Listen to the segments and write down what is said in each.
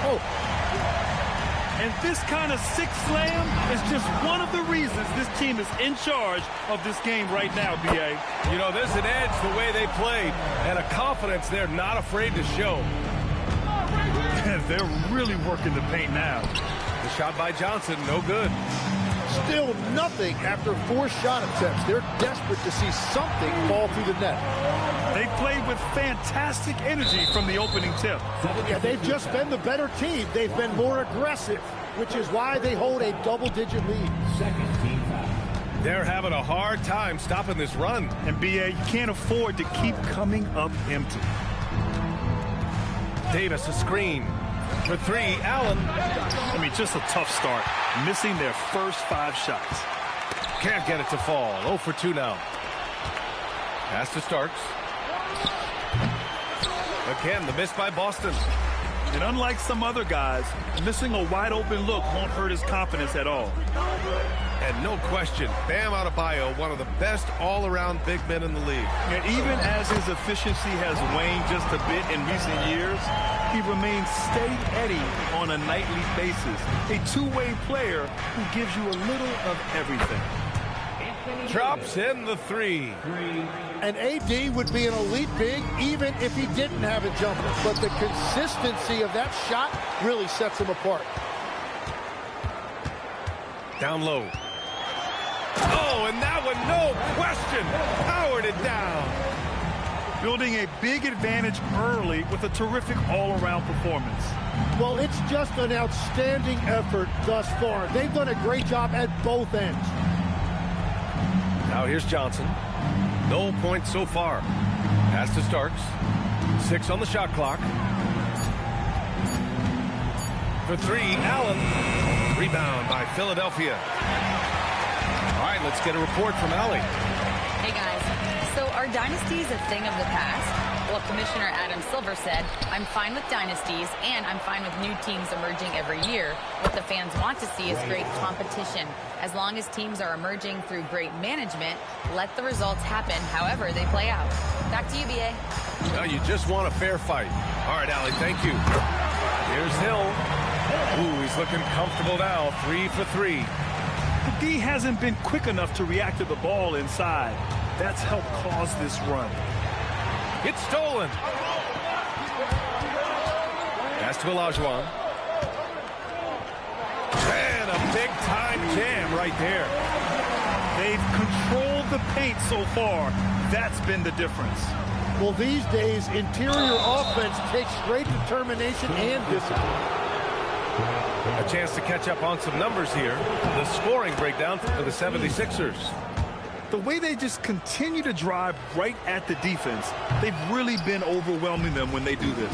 Oh. And this kind of six slam is just one of the reasons this team is in charge of this game right now, B.A. You know, there's an edge the way they played and a confidence they're not afraid to show. They're really working the paint now. The shot by Johnson, no good. Still nothing after 4 shot attempts. They're desperate to see something fall through the net. They played with fantastic energy from the opening tip. Yeah, they've just been the better team. They've been more aggressive, which is why they hold a double-digit lead. They're having a hard time stopping this run. And, B.A., you can't afford to keep coming up empty. Davis, a screen. For 3, Allen. I mean, just a tough start. Missing their first 5 shots. Can't get it to fall. 0 for 2 now. Pass to Starks. Again, the miss by Boston. And unlike some other guys, missing a wide-open look won't hurt his confidence at all. And no question, Bam Adebayo, one of the best all-around big men in the league. And even as his efficiency has waned just a bit in recent years, he remains steady on a nightly basis. A two-way player who gives you a little of everything. Drops in the 3. And AD would be an elite big even if he didn't have a jumper. But the consistency of that shot really sets him apart. Down low. Oh, and that one, no question, powered it down. Building a big advantage early with a terrific all-around performance. Well, it's just an outstanding effort thus far. They've done a great job at both ends. Now here's Johnson. No points so far. Pass to Starks. 6 on the shot clock. For 3, Allen. Rebound by Philadelphia. All right, let's get a report from Allie. Hey, guys. So are dynasties a thing of the past? Well, Commissioner Adam Silver said, I'm fine with dynasties, and I'm fine with new teams emerging every year. What the fans want to see is great competition. As long as teams are emerging through great management, let the results happen however they play out. Back to you, B.A. Now you just want a fair fight. All right, Allie, thank you. Here's Hill. Ooh, he's looking comfortable now. 3 for 3. The D hasn't been quick enough to react to the ball inside. That's helped cause this run. It's stolen. Pass to Olajuwon. And a big-time jam right there. They've controlled the paint so far. That's been the difference. Well, these days, interior offense takes great determination and discipline. A chance to catch up on some numbers here. The scoring breakdown for the 76ers. The way they just continue to drive right at the defense, they've really been overwhelming them when they do this.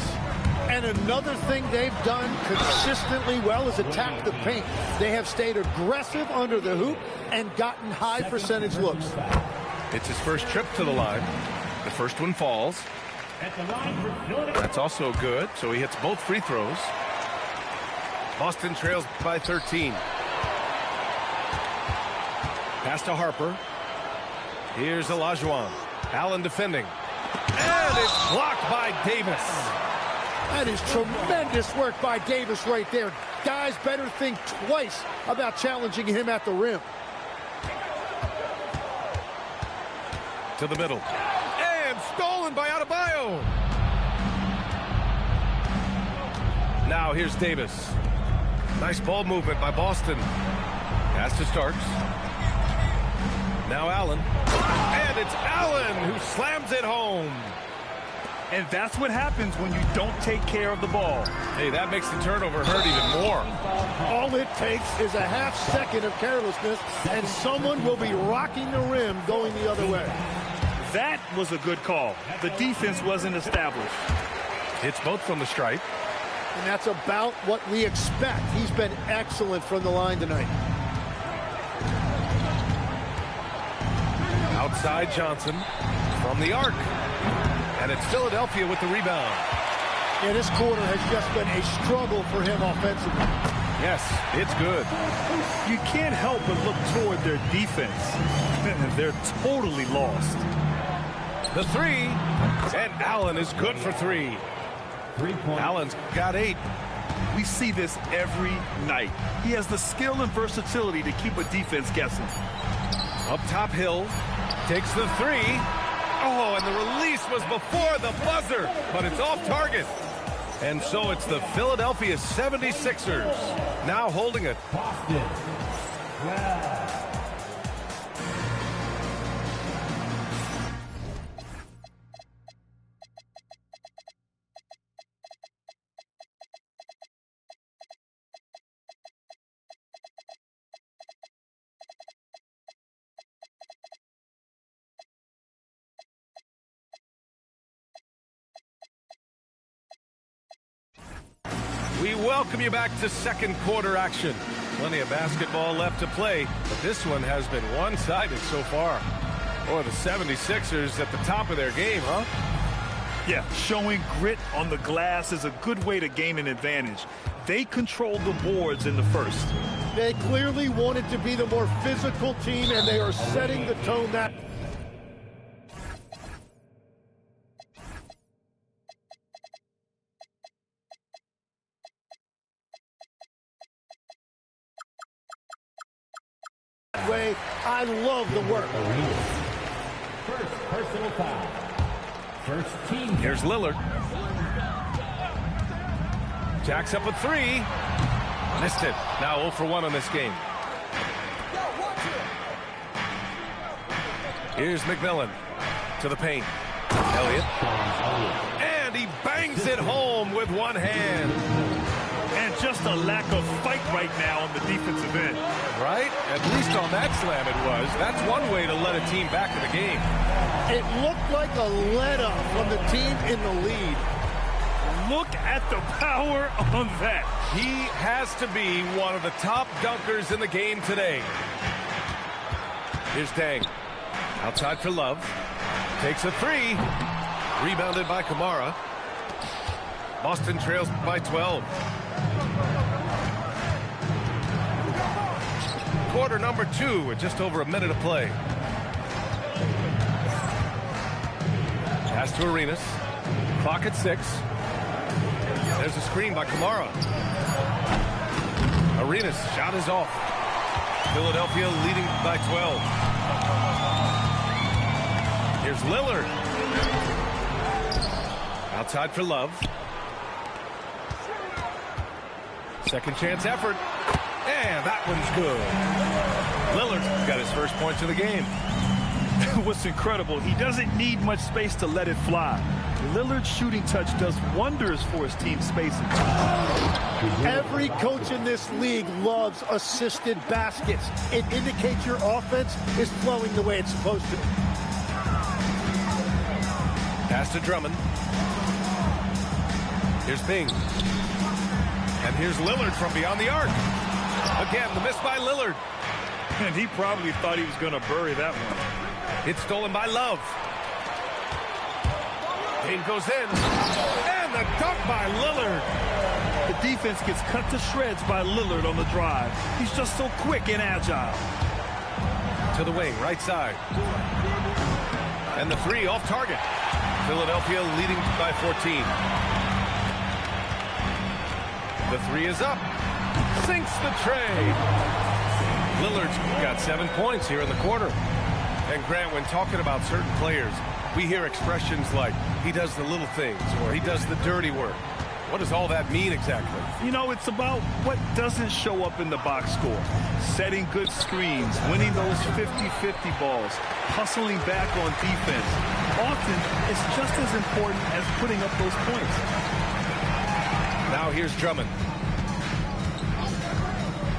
And another thing they've done consistently well is attack the paint. They have stayed aggressive under the hoop and gotten high percentage looks. It's his first trip to the line. The first one falls. That's also good, so he hits both free throws. Boston trails by 13. Pass to Harper. Here's Olajuwon. Allen defending. And it's blocked by Davis. That is tremendous work by Davis right there. Guys better think twice about challenging him at the rim. To the middle. And stolen by Adebayo. Now here's Davis. Nice ball movement by Boston. Pass to Starks. Now Allen. And it's Allen who slams it home. And that's what happens when you don't take care of the ball. Hey, that makes the turnover hurt even more. All it takes is a half second of carelessness, and someone will be rocking the rim going the other way. That was a good call. The defense wasn't established. Hits both from the stripe. And that's about what we expect. He's been excellent from the line tonight. Outside Johnson from the arc. And it's Philadelphia with the rebound. Yeah, this quarter has just been a struggle for him offensively. Yes, it's good. You can't help but look toward their defense. They're totally lost. The 3. And Allen is good for 3. Allen's got 8. We see this every night. He has the skill and versatility to keep a defense guessing. Up top, Hill takes the three. Oh, and the release was before the buzzer, but it's off target. And so it's the Philadelphia 76ers now holding it. Boston. We welcome you back to second quarter action. Plenty of basketball left to play, but this one has been one-sided so far. Or the 76ers at the top of their game, huh? Yeah, showing grit on the glass is a good way to gain an advantage. They controlled the boards in the first. They clearly wanted to be the more physical team, and they are setting the tone that... way. I love the work. First personal foul. First team. Here's Lillard. Jacks up a three. Missed it. Now 0 for 1 on this game. Here's McMillan to the paint. Elliott. And he bangs it home with one hand. And just a lack of fight right now on the defensive end. Right? At least on that slam it was. That's one way to let a team back in the game. It looked like a let-up from the team in the lead. Look at the power on that. He has to be one of the top dunkers in the game today. Here's Dang. Outside for Love. Takes a three. Rebounded by Kamara. Boston trails by 12. Quarter number 2 with just over a minute of play. Pass to Arenas. Clock at 6. There's a screen by Kamara. Arenas shot is off. Philadelphia leading by 12. Here's Lillard. Outside for Love. Second chance effort. And that one's good. Lillard got his first points of the game. What's incredible, he doesn't need much space to let it fly. Lillard's shooting touch does wonders for his team spacing. Every coach in this league loves assisted baskets. It indicates your offense is flowing the way it's supposed to. Pass to Drummond. Here's Bing. And here's Lillard from beyond the arc. Again, the miss by Lillard. And he probably thought he was going to bury that one. It's stolen by Love. Kane goes in. And the dunk by Lillard. The defense gets cut to shreds by Lillard on the drive. He's just so quick and agile. To the wing, right side. And the three off target. Philadelphia leading by 14. The three is up. Sinks the tray. Lillard's got 7 points here in the quarter. And Grant, when talking about certain players, we hear expressions like, he does the little things, or he does the dirty work. What does all that mean exactly? You know, it's about what doesn't show up in the box score. Setting good screens, winning those 50-50 balls, hustling back on defense. Often, it's just as important as putting up those points. Now here's Drummond.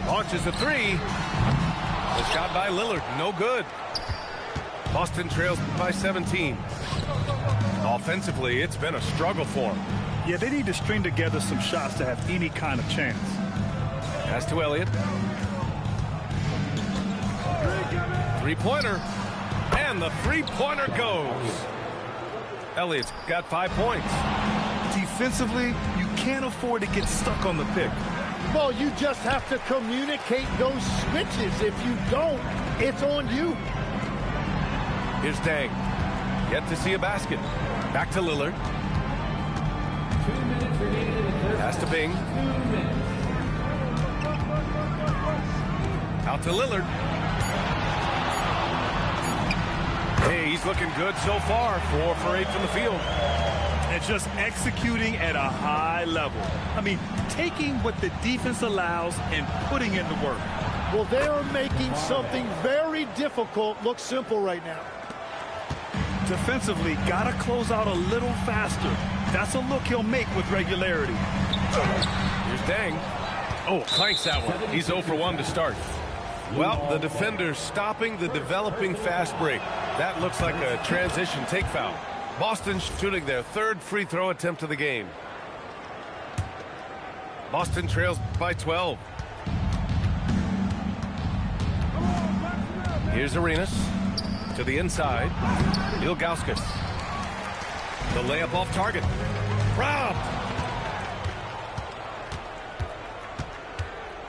Launches a three. The shot by Lillard, no good. Boston trails by 17. Offensively, it's been a struggle for them. Yeah, they need to string together some shots to have any kind of chance. Pass to Elliott. Three-pointer. And the three-pointer goes. Elliott's got 5 points. Defensively, you can't afford to get stuck on the pick. Well, you just have to communicate those switches. If you don't, it's on you. Here's Dang. Yet to see a basket. Back to Lillard. 2 minutes Pass to Bing. Out to Lillard. Hey, he's looking good so far. 4 for 8 from the field. And just executing at a high level. I mean, taking what the defense allows and putting in the work. Well, they are making something very difficult look simple right now. Defensively, got to close out a little faster. That's a look he'll make with regularity. Here's Deng. Oh, clanks that one. He's 0 for 1 to start. Well, the defender's stopping the developing fast break. That looks like a transition take foul. Boston shooting their 3rd free throw attempt of the game. Boston trails by 12. Here's Arenas to the inside. Ilgauskas. The layup off target. Robbed.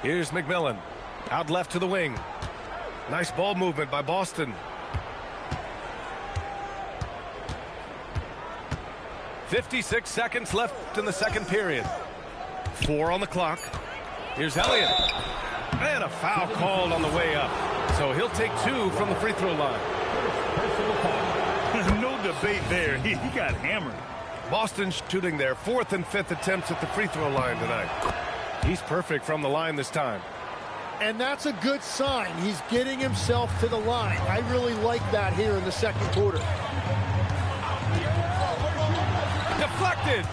Here's McMillan. Out left to the wing. Nice ball movement by Boston. 56 seconds left in the second period. 4 on the clock. Here's Elliott. And a foul called on the way up. So he'll take 2 from the free throw line. No debate there. He got hammered. Boston shooting their 4th and 5th attempts at the free throw line tonight. He's perfect from the line this time. And that's a good sign. He's getting himself to the line. I really like that here in the second quarter. Deflected.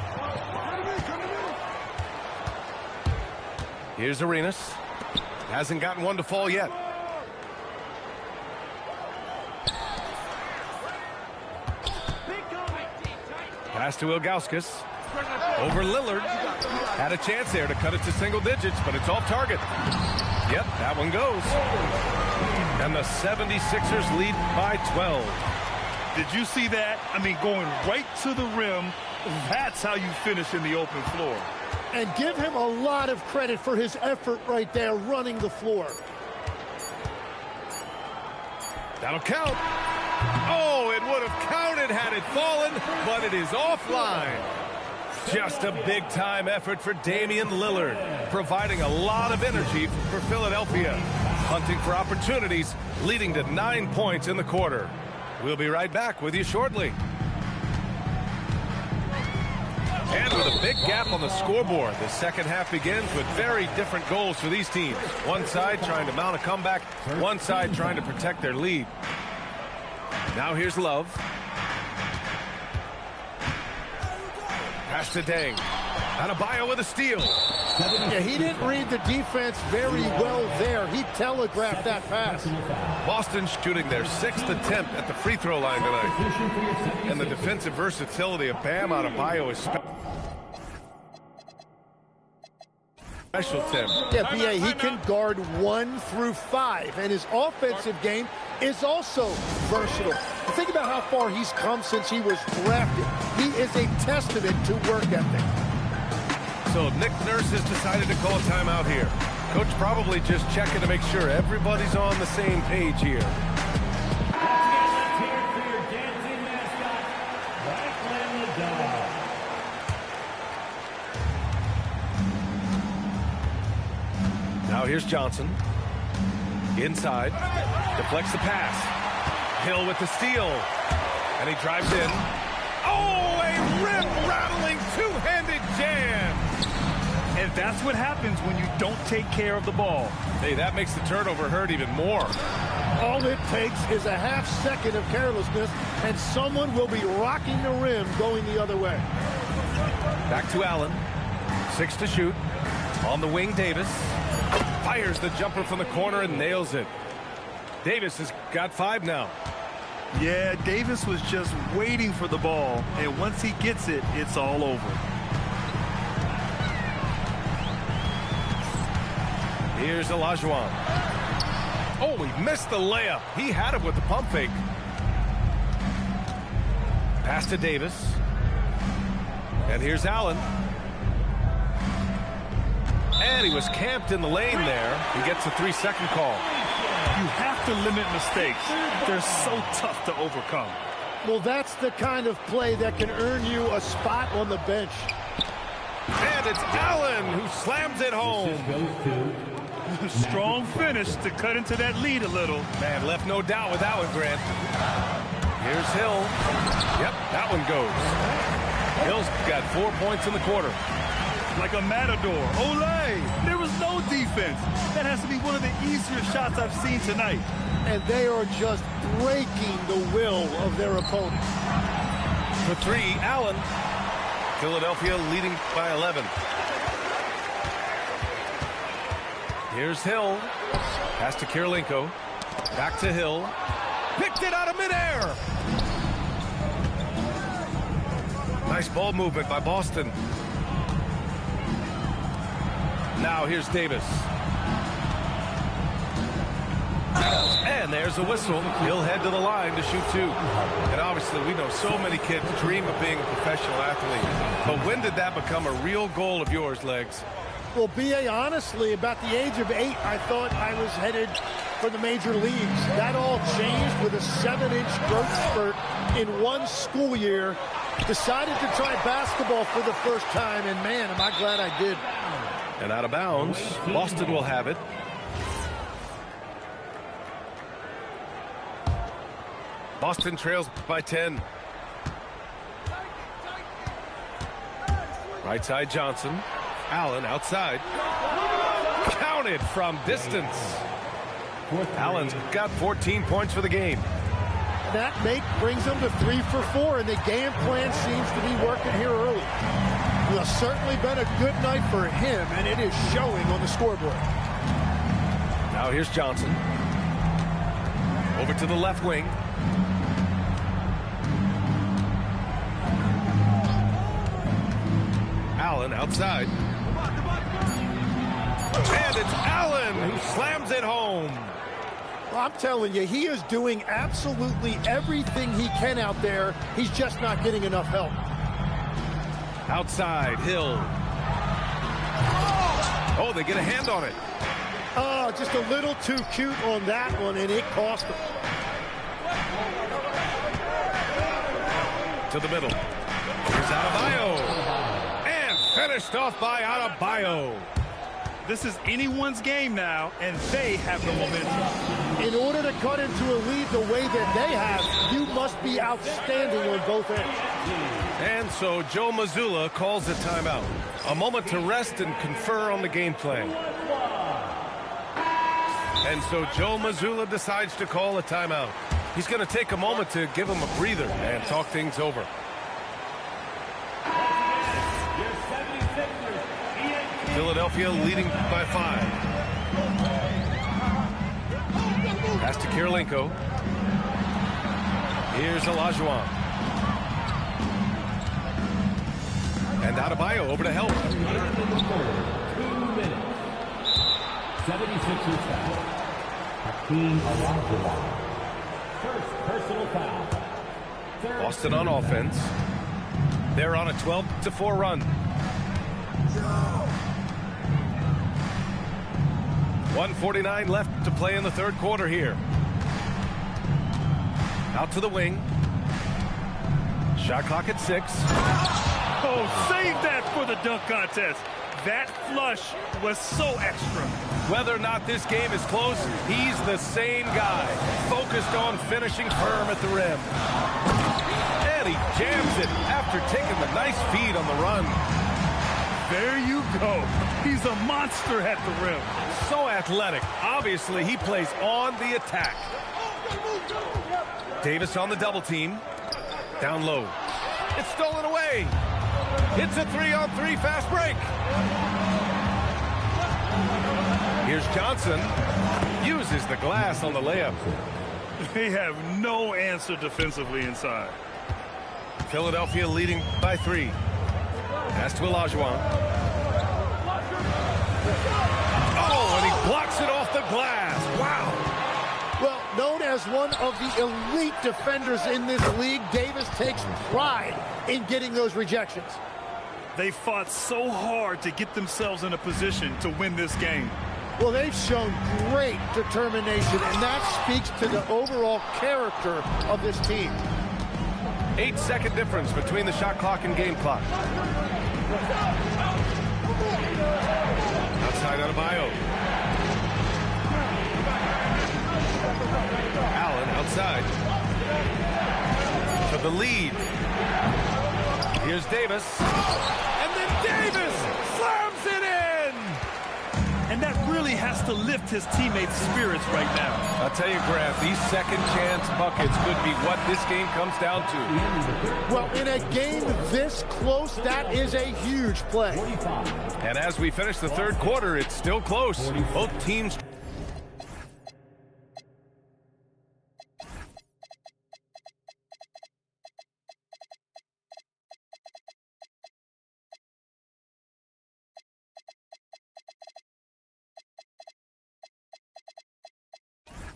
Here's Arenas. Hasn't gotten one to fall yet. Pass to Ilgauskas. Over Lillard. Had a chance there to cut it to single digits, but it's off target. Yep, that one goes. And the 76ers lead by 12. Did you see that? I mean, going right to the rim. That's how you finish in the open floor. And give him a lot of credit for his effort right there running the floor. That'll count. Oh, it would have counted had it fallen, but it is offline. Just a big-time effort for Damian Lillard, providing a lot of energy for Philadelphia. Hunting for opportunities, leading to 9 points in the quarter. We'll be right back with you shortly. And with a big gap on the scoreboard, the second half begins with very different goals for these teams. One side trying to mount a comeback, one side trying to protect their lead. Now here's Love. Pass to Deng. Adebayo with a steal. Yeah, he didn't read the defense very well there. He telegraphed that pass. Boston shooting their 6th attempt at the free throw line tonight. And the defensive versatility of Bam Adebayo is special. Tim. Yeah, B.A., he can guard 1 through 5, and his offensive game is also versatile. Think about how far he's come since he was drafted. He is a testament to work ethic. So Nick Nurse has decided to call a timeout here. Coach probably just checking to make sure everybody's on the same page here. Now here's Johnson. Inside. Deflects the pass. Hill with the steal. And he drives in. Oh, a rim-rattling two-handed jam. And that's what happens when you don't take care of the ball. Hey, that makes the turnover hurt even more. All it takes is a half second of carelessness, and someone will be rocking the rim going the other way. Back to Allen. 6 to shoot. On the wing, Davis. Fires the jumper from the corner and nails it. Davis has got 5 now. Yeah, Davis was just waiting for the ball, and once he gets it, it's all over. Here's Olajuwon. Oh, he missed the layup. He had it with the pump fake. Pass to Davis. And here's Allen. And he was camped in the lane there. He gets a 3-second call. You have to limit mistakes. They're so tough to overcome. Well, that's the kind of play that can earn you a spot on the bench. And it's Allen who slams it home. Strong finish to cut into that lead a little. Man, left no doubt with that one, Grant. Here's Hill. Yep, that one goes. Hill's got 4 points in the quarter. Like a matador. Olay! There was no defense. That has to be one of the easier shots I've seen tonight. And they are just breaking the will of their opponent. For three, Allen. Philadelphia leading by 11. Here's Hill. Pass to Kirilenko. Back to Hill. Picked it out of midair. Nice ball movement by Boston. Now here's Davis. And there's a whistle. He'll head to the line to shoot two. And obviously we know so many kids dream of being a professional athlete. But when did that become a real goal of yours, Legs? Well, B.A., honestly, about the age of 8, I thought I was headed for the major leagues. That all changed with a 7-inch growth spurt in one school year. Decided to try basketball for the first time, and man, am I glad I did. And out of bounds, Boston will have it. Boston trails by 10. Right side Johnson. Allen outside. Counted from distance. Allen's got 14 points for the game. That make brings them to 3 for 4, and the game plan seems to be working here early. Well, it's certainly been a good night for him, and it is showing on the scoreboard. Now here's Johnson. Over to the left wing. Allen outside. And it's Allen who slams it home. Well, I'm telling you, he is doing absolutely everything he can out there. He's just not getting enough help. Outside, Hill. Oh, they get a hand on it. Oh, just a little too cute on that one, and it cost him. To the middle. Here's Adebayo. And finished off by Adebayo. This is anyone's game now, and they have the momentum. In order to cut into a lead the way that they have, you must be outstanding on both ends. And so Joe Mazzulla calls a timeout. A moment to rest and confer on the game plan. And so Joe Mazzulla decides to call a timeout. He's going to take a moment to give him a breather and talk things over. Philadelphia leading by 5. Pass to Kirilenko. Here's Olajuwon. And Adebayo over to help. 2 minutes. 76ers foul. Hakeem Olajuwon. First personal foul. Boston on offense. They're on a 12-4 run. 1:49 left to play in the third quarter here. Out to the wing. Shot clock at 6. Oh, save that for the dunk contest. That flush was so extra. Whether or not this game is close, he's the same guy, focused on finishing firm at the rim. And he jams it after taking the nice feed on the run. There you go. He's a monster at the rim. So athletic. Obviously, he plays on the attack. Davis on the double team. Down low. It's stolen away. Hits a 3-on-3 fast break. Here's Johnson. Uses the glass on the layup. They have no answer defensively inside. Philadelphia leading by 3. Pass to Olajuwon. Oh, and he blocks it off the glass. Wow. Well, known as one of the elite defenders in this league, Davis takes pride in getting those rejections. They fought so hard to get themselves in a position to win this game. Well, they've shown great determination, and that speaks to the overall character of this team. 8-second difference between the shot clock and game clock. Outside Adebayo. Allen outside. To the lead. Here's Davis. And then Davis slams it in! And that really has to lift his teammates' spirits right now. I'll tell you, Grant, these second chance buckets could be what this game comes down to. Well, in a game this close, that is a huge play. And as we finish the third quarter, it's still close. Both teams...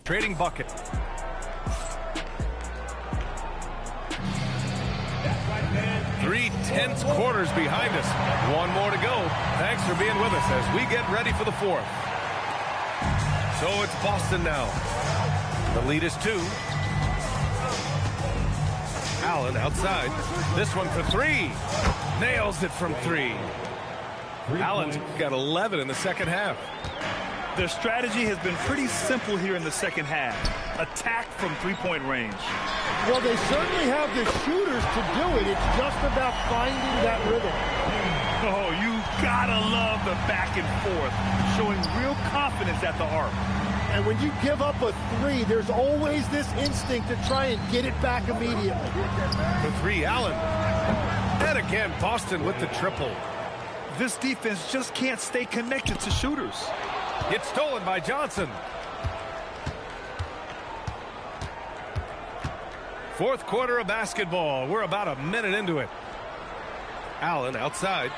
trading bucket. 3 tense quarters behind us. One more to go. Thanks for being with us as we get ready for the fourth. So it's Boston now. The lead is 2. Allen outside. This one for 3. Nails it from 3. Allen's got 11 in the second half. Their strategy has been pretty simple here in the second half. Attack from three-point range. Well, they certainly have the shooters to do it. It's just about finding that rhythm. Oh, you gotta love the back and forth, showing real confidence at the arc. And when you give up a 3, there's always this instinct to try and get it back immediately. The 3, Allen. And again, Boston with the triple. This defense just can't stay connected to shooters. It's stolen by Johnson. Fourth quarter of basketball. We're about a minute into it. Allen outside.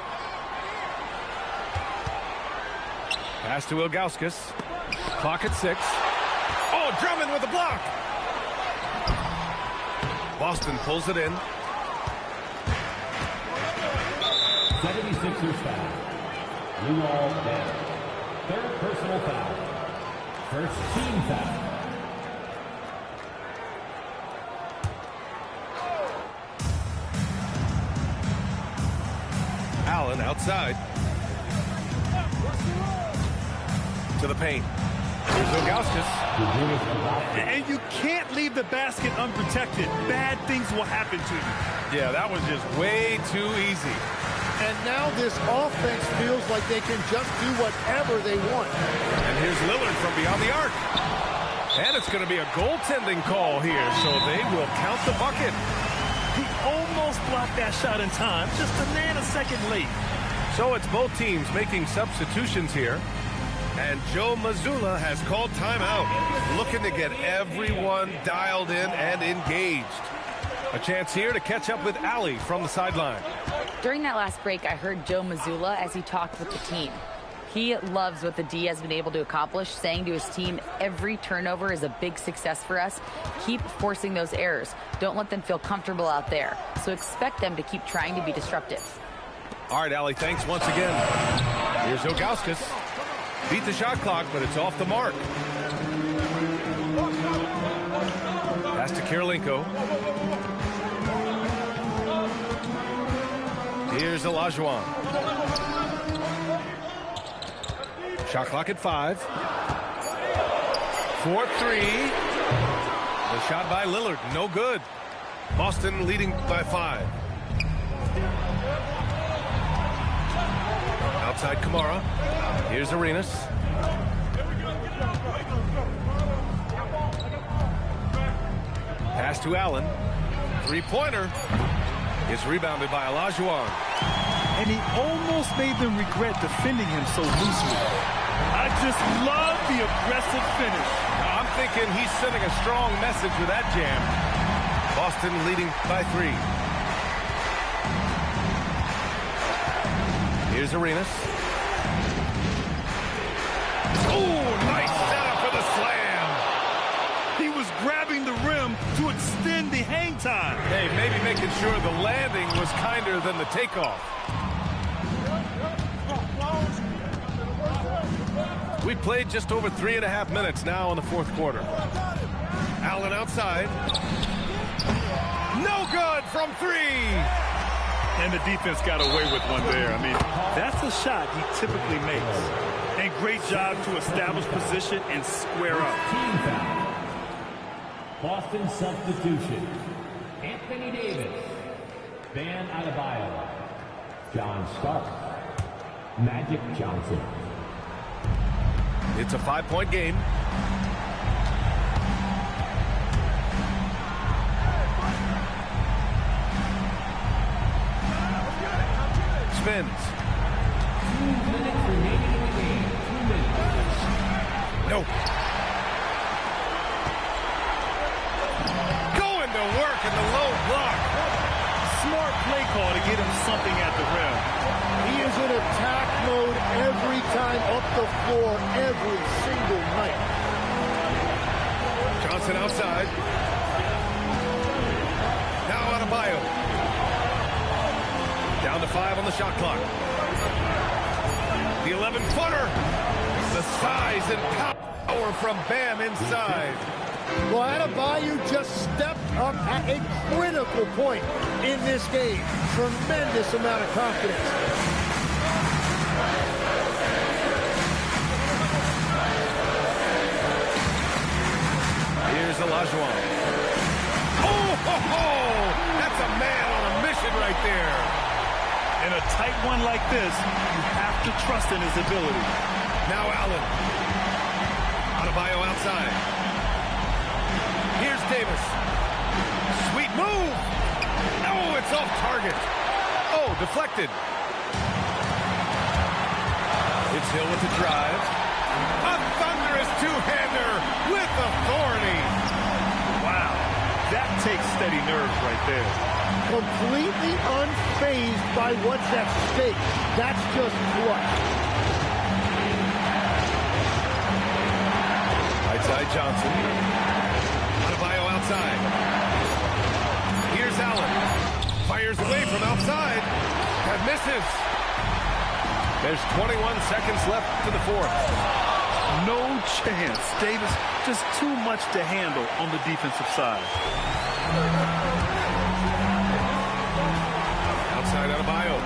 Pass to Ilgauskas. Clock at 6. Oh, Drummond with a block. Boston pulls it in. 76ers foul. Lou All-Day. Third personal foul. First team foul. Allen outside. To the paint. Here's Ilgauskas. And you can't leave the basket unprotected. Bad things will happen to you. Yeah, that was just way too easy. And now this offense feels like they can just do whatever they want. And here's Lillard from beyond the arc. And it's going to be a goaltending call here, so they will count the bucket. He almost blocked that shot in time, just a nanosecond late. So it's both teams making substitutions here. And Joe Mazzulla has called timeout, looking to get everyone dialed in and engaged. A chance here to catch up with Allie from the sideline. During that last break, I heard Joe Mazzulla as he talked with the team. He loves what the D has been able to accomplish, saying to his team, every turnover is a big success for us. Keep forcing those errors. Don't let them feel comfortable out there. So expect them to keep trying to be disruptive. All right, Allie, thanks once again. Here's Ilgauskas. Beat the shot clock, but it's off the mark. Pass to Kirilenko. Here's Olajuwon. Shot clock at 5. 4-3. The shot by Lillard, no good. Boston leading by 5. Outside Kamara. Here's Arenas. Pass to Allen. Three-pointer. It's rebounded by Olajuwon. And he almost made them regret defending him so loosely. I just love the aggressive finish. I'm thinking he's sending a strong message with that jam. Boston leading by 3. Here's Arenas. Oh, nice setup for the slam. He was grabbing the rim to extend the hang time. Hey, maybe making sure the landing was kinder than the takeoff. We played just over 3.5 minutes now in the fourth quarter. Allen outside. No good from 3. And the defense got away with one there. I mean, that's a shot he typically makes. And great job to establish position and square up. Team foul. Boston substitution. Anthony Davis. Bam Adebayo. John Stark. Magic Johnson. It's a 5-point game. Spins. 2 minutes remaining in the game. 2 minutes. Nope. Going to work in the low block. Smart play call to get him something at the rim. He is in attack mode every time up the floor, every single night. Johnson outside. Now Adebayo. Down to 5 on the shot clock. The 11-footer. The size and power from Bam inside. Well, Adebayo just stepped up at a critical point in this game. Tremendous amount of confidence. Here's Olajuwon. Oh, that's a man on a mission right there. In a tight one like this, you have to trust in his ability. Now Allen. Adebayo outside. Here's Davis. Sweet move. Oh, it's off target. Oh, deflected. It's Hill with the drive. A thunderous two-hander with authority. Wow, that takes steady nerves right there. Completely unfazed by what's at stake. That's just clutch. Right side Johnson. Adebayo outside. Here's Allen. Fires away from outside. And misses. There's 21 seconds left to the fourth. No chance. Davis just too much to handle on the defensive side. Outside Adebayo.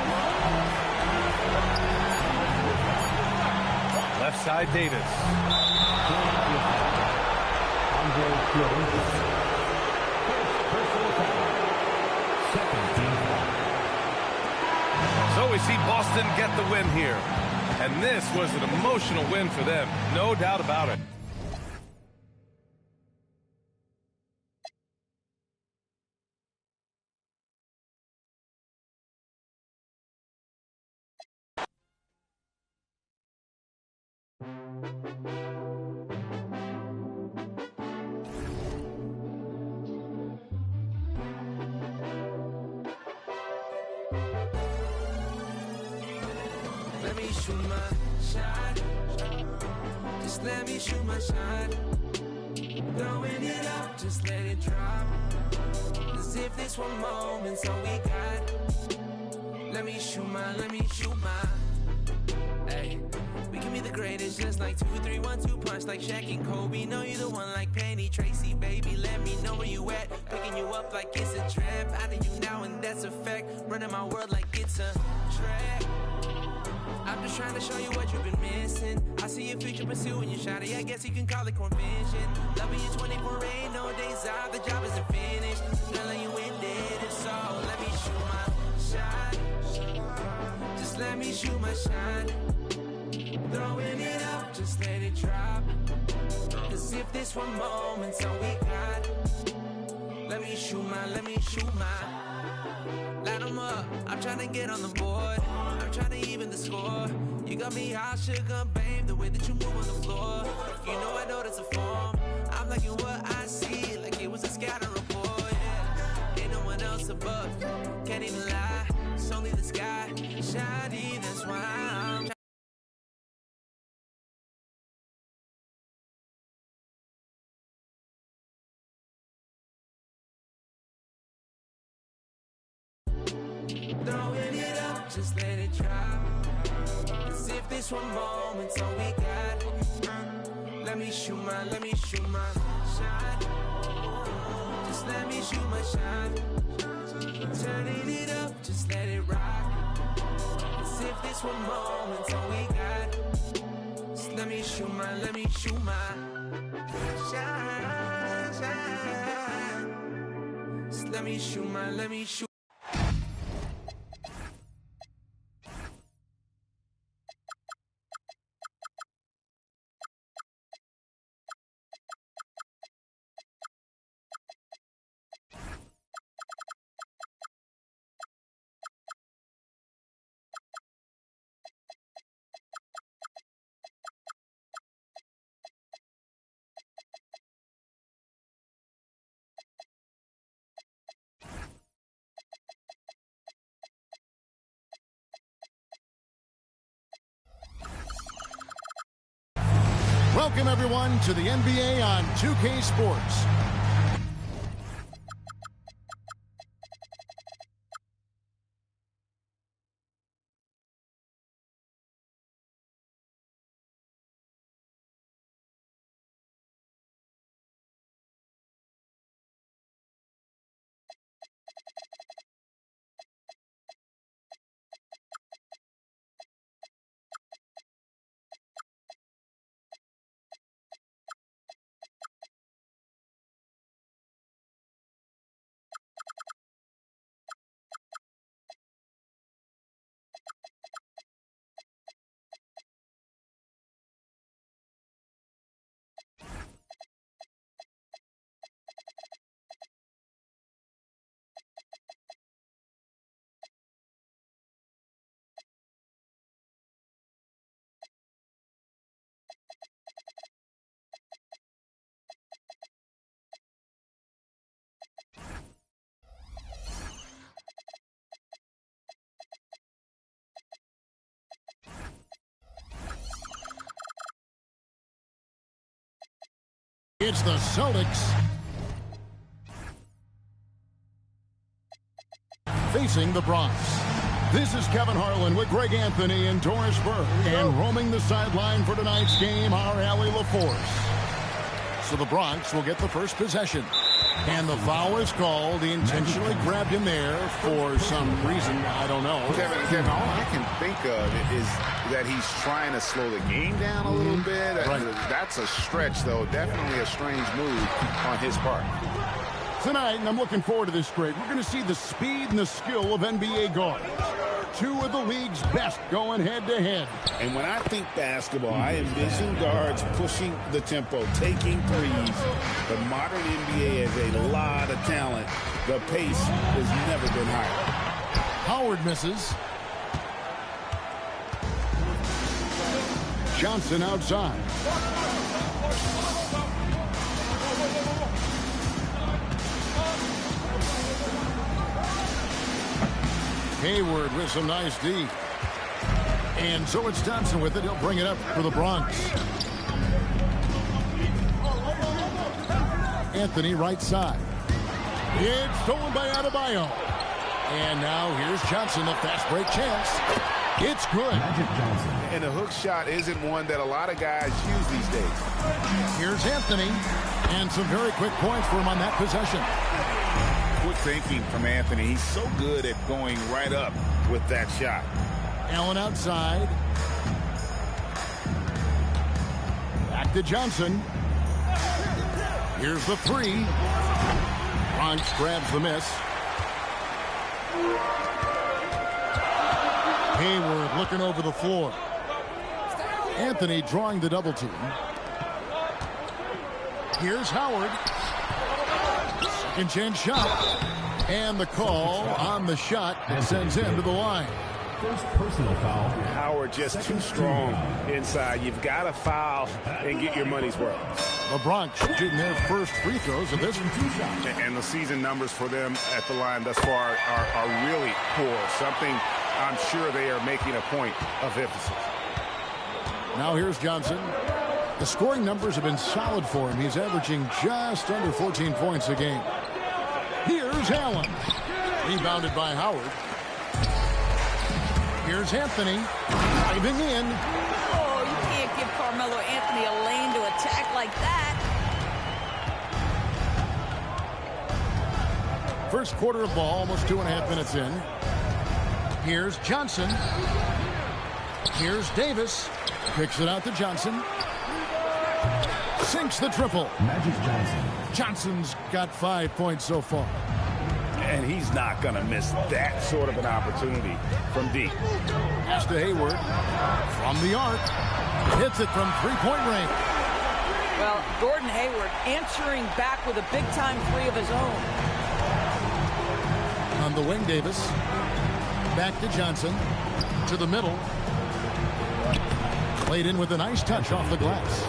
Left side Davis. Andre Jones. Personal foul. Second team foul. So we see Boston get the win here. And this was an emotional win for them. No doubt about it. Let me shoot my shot. Just let me shoot my shot. Throwing it up, just let it drop. As if this one moment's all we got. Let me shoot my. Hey, we can be the greatest, just like 2-3-1-2 punch, like Shaq and Kobe. Know you the one like Penny Tracy, baby. Let me know where you at. Picking you up like it's a trap. Out of you now, and that's a fact. Running my world like it's a track. I'm just trying to show you what you've been missing. I see your future pursuing you, shawty. I guess you can call it convention. Loving you 24/8, no days off. The job isn't finished. Girl, you ended it, so let me shoot my shot. Just let me shoot my shot. Throwing it up, just let it drop. Cause if this one moment's all we got. Let me shoot my. Light 'em up, I'm trying to get on the board. I'm trying to even the score. You got me hot, sugar, babe. The way that you move on the floor. You know that's a form. I'm liking what I see, like it was a scatter report. Yeah. Ain't no one else above. Can't even lie. It's only the sky. Shiny, that's why I'm throwing it up, just let it drop. As if this one moment's all we got. Let me shoot my shot. Just let me shoot my shot. Turning it up, just let it rock. As if this one moment's all we got. Just Let me shoot my shine, shine. Just let me shoot. Welcome, everyone, to the NBA on 2K Sports. It's the Celtics facing the Bronx. This is Kevin Harlan with Greg Anthony and Doris Burke. And roaming the sideline for tonight's game, our Allie LaForce. So the Bronx will get the first possession. And the foul is called. He intentionally grabbed him there for some reason. I don't know. Kevin, all I can think of is that he's trying to slow the game down a little bit. Right. That's a stretch, though. Definitely a strange move on his part. Tonight, and I'm looking forward to this, Greg, we're going to see the speed and the skill of NBA guards. Two of the league's best going head-to-head. And when I think basketball, I envision guards pushing the tempo, taking threes. The modern NBA has a lot of talent. The pace has never been higher. Howard misses. Johnson outside. Hayward with some nice D. And so it's Thompson with it. He'll bring it up for the Bronx. Anthony right side. It's stolen by Adebayo. And now here's Johnson, a fast break chance. It's good. And the hook shot isn't one that a lot of guys use these days. Here's Anthony. And some very quick points for him on that possession. Quick thinking from Anthony. He's so good at going right up with that shot. Allen outside. Back to Johnson. Here's the three. Bronx grabs the miss. Hayward looking over the floor. Anthony drawing the double team. Here's Howard. Second chance shot. And the call on the shot that sends him to the line. First personal foul. Howard just too strong inside. You've got to foul and get your money's worth. The Bronx shooting their first free throws of this one. And the season numbers for them at the line thus far are really poor. Something I'm sure they are making a point of emphasis. Now here's Johnson. The scoring numbers have been solid for him. He's averaging just under 14 points a game. Here's Allen. Rebounded by Howard. Here's Anthony. Diving in. Oh, you can't give Carmelo Anthony a lane to attack like that. First quarter of ball, almost 2.5 minutes in. Here's Johnson. Here's Davis. Kicks it out to Johnson. Sinks the triple. Magic Johnson. Johnson's got 5 points so far. And he's not going to miss that sort of an opportunity from deep. Pass to Hayward. From the arc. Hits it from three-point range. Well, Gordon Hayward answering back with a big-time three of his own. On the wing, Davis. Back to Johnson. To the middle. Played in with a nice touch off the glass.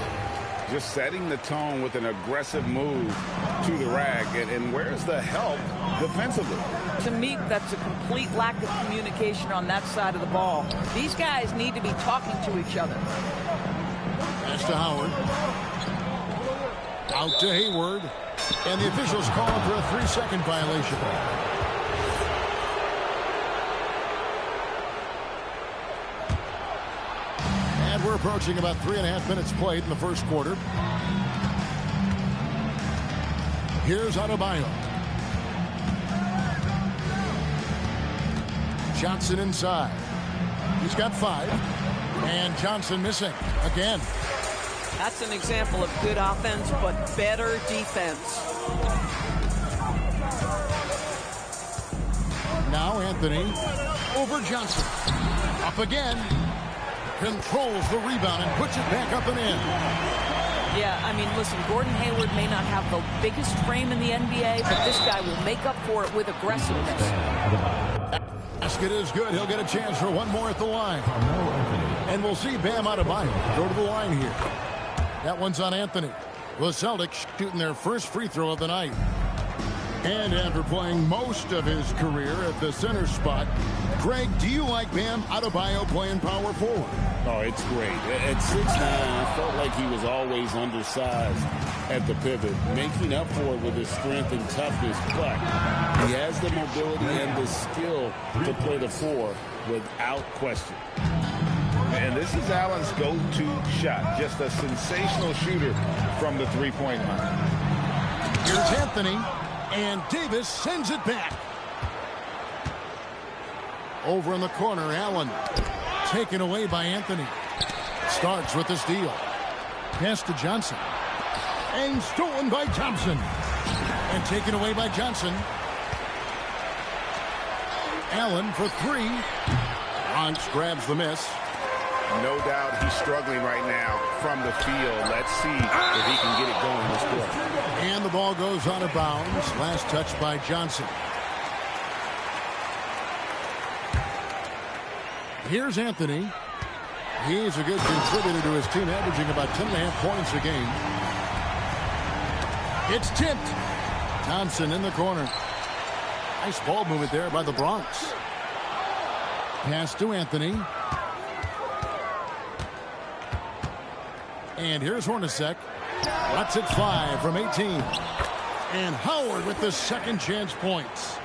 Just setting the tone with an aggressive move to the rack. And where's the help defensively? To me, that's a complete lack of communication on that side of the ball. These guys need to be talking to each other. Pass to Howard. Out to Hayward. And the officials call for a 3-second violation. And we're approaching about 3.5 minutes played in the first quarter. Here's Adebayo. Johnson inside. He's got 5. And Johnson missing again. That's an example of good offense, but better defense. Now Anthony over Johnson. Up again. Controls the rebound and puts it back up and in. Yeah, I mean, listen, Gordon Hayward may not have the biggest frame in the NBA, but this guy will make up for it with aggressiveness. Basket is good. He'll get a chance for one more at the line. And we'll see Bam Adebayo go to the line here. That one's on Anthony. The Celtics shooting their first free throw of the night. And after playing most of his career at the center spot, Greg, do you like Bam Adebayo playing power forward? Oh, it's great. At 6'9", I felt like he was always undersized at the pivot, making up for it with his strength and toughness, but he has the mobility and the skill to play the 4 without question. And this is Allen's go-to shot. Just a sensational shooter from the three-point line. Here's Anthony, and Davis sends it back. Over in the corner, Allen. Taken away by Anthony. Starks with the steal. Pass to Johnson. And stolen by Thompson. And taken away by Johnson. Allen for 3. Bronx grabs the miss. No doubt he's struggling right now from the field. Let's see if he can get it going this quarter. And the ball goes out of bounds. Last touch by Johnson. Here's Anthony. He's a good contributor to his team, averaging about 10.5 points a game. It's tipped. Thompson in the corner. Nice ball movement there by the Bronx. Pass to Anthony. And here's Hornacek. Lets it fly from 18. And Howard with the second chance points.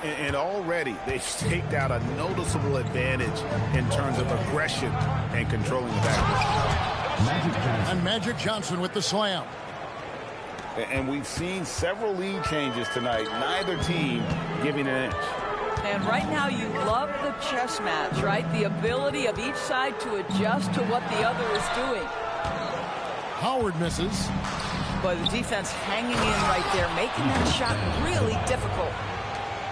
And already they've staked out a noticeable advantage in terms of aggression and controlling the backcourt. And Magic Johnson with the slam. And we've seen several lead changes tonight. Neither team giving an inch. And right now you love the chess match, right? The ability of each side to adjust to what the other is doing. Howard misses. But the defense hanging in right there, making that shot really difficult.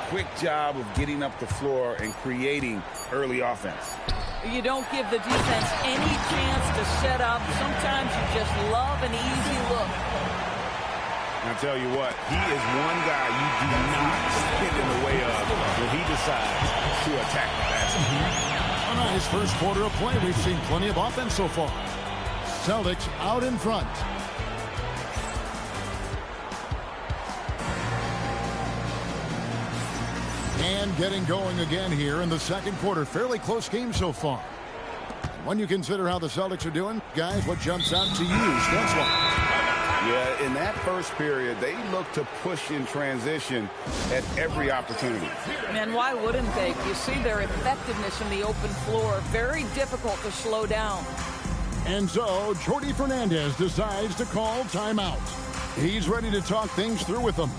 Quick job of getting up the floor and creating early offense. You don't give the defense any chance to set up. Sometimes you just love an easy look. I'll tell you what, he is one guy you do not stand in the way of when he decides to attack the basket. On a nice first quarter of play, we've seen plenty of offense so far. Celtics out in front. And getting going again here in the second quarter. Fairly close game so far. When you consider how the Celtics are doing, guys, what jumps out to you? Stensel. Yeah, in that first period, they look to push in transition at every opportunity. And why wouldn't they? You see their effectiveness in the open floor. Very difficult to slow down. And so, Jordi Fernandez decides to call timeout. He's ready to talk things through with them.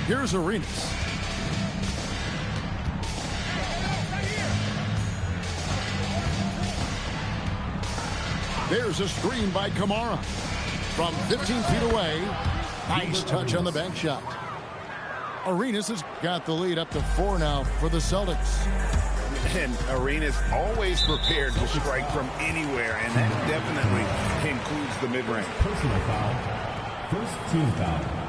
Here's Arenas. There's a screen by Kamara. From 15 feet away, nice touch on the bank shot. Arenas has got the lead up to 4 now for the Celtics. And Arenas always prepared to strike from anywhere, and that definitely includes the mid-range. Personal foul. First team foul.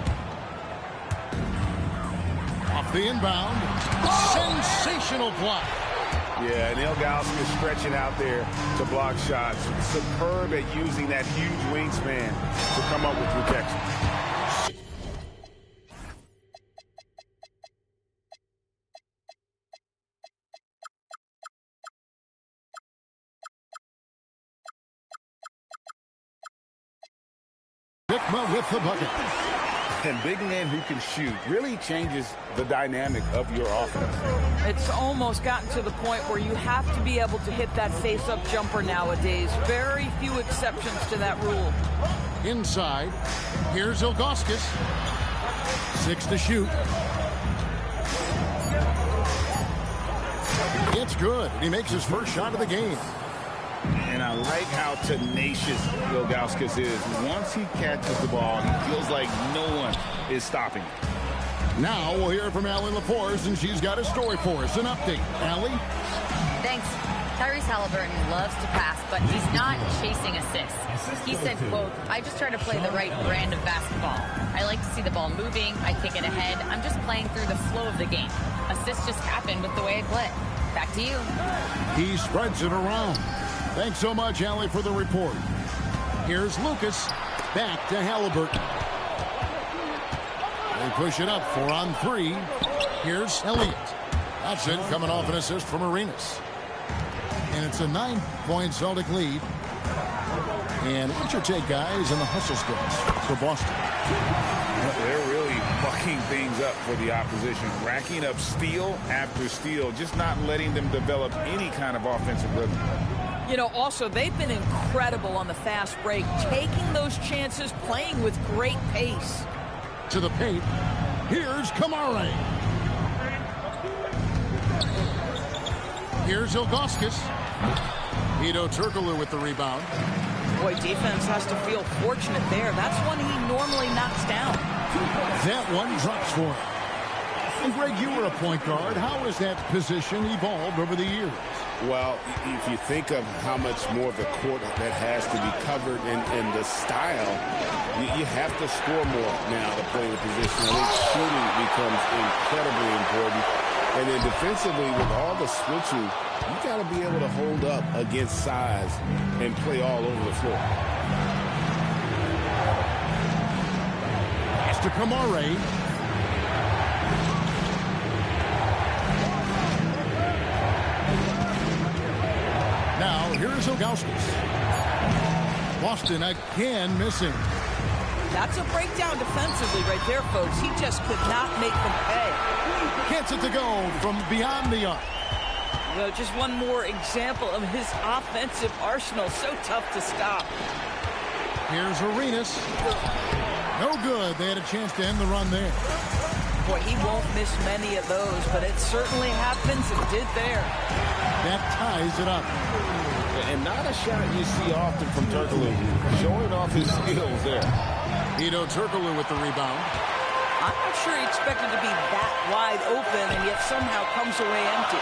Off the inbound. Sensational block. Yeah, and Ilgauskas stretching out there to block shots. Superb at using that huge wingspan to come up with protection. Bigma with the bucket. And big men who can shoot really changes the dynamic of your offense. It's almost gotten to the point where you have to be able to hit that face-up jumper nowadays. Very few exceptions to that rule. Inside, here's Ilgauskas. 6 to shoot. It's good. He makes his first shot of the game. And I like how tenacious Ilgauskas is. Once he catches the ball, he feels like no one is stopping him. Now we'll hear from Allie LaForce, and she's got a story for us. An update. Allie? Thanks. Tyrese Halliburton loves to pass, but he's not chasing assists. He said, quote, I just try to play the right brand of basketball. I like to see the ball moving. I kick it ahead. I'm just playing through the flow of the game. Assists just happen with the way I play. Back to you. He spreads it around. Thanks so much, Allie, for the report. Here's Lucas. Back to Halliburton. They push it up 4 on 3. Here's Elliott. That's it, coming off an assist from Arenas. And it's a 9-point Celtic lead. And what's your take, guys, on the hustle skills for Boston? They're really mucking things up for the opposition, racking up steal after steal, just not letting them develop any kind of offensive rhythm. You know, also, they've been incredible on the fast break, taking those chances, playing with great pace. To the paint, here's Kamara. Here's Ilgauskas. Hedo Turkoglu with the rebound. Boy, defense has to feel fortunate there. That's one he normally knocks down. That one drops for him. And Greg, you were a point guard. How has that position evolved over the years? Well, if you think of how much more of the court that has to be covered and the style, you have to score more now to play the position. I think shooting becomes incredibly important. And then defensively, with all the switching, you got to be able to hold up against size and play all over the floor. Pass to Kamara. Now, here's Ilgauskas. Boston again missing. That's a breakdown defensively right there, folks. He just could not make them pay. Gets it to go from beyond the arc. You know, just one more example of his offensive arsenal. So tough to stop. Here's Arenas. No good. They had a chance to end the run there. Boy, he won't miss many of those, but it certainly happens and did there. That ties it up. And not a shot you see often from Turkoglu, showing off his skills there. Hedo Turkoglu with the rebound. I'm not sure he expected to be that wide open and yet somehow comes away empty.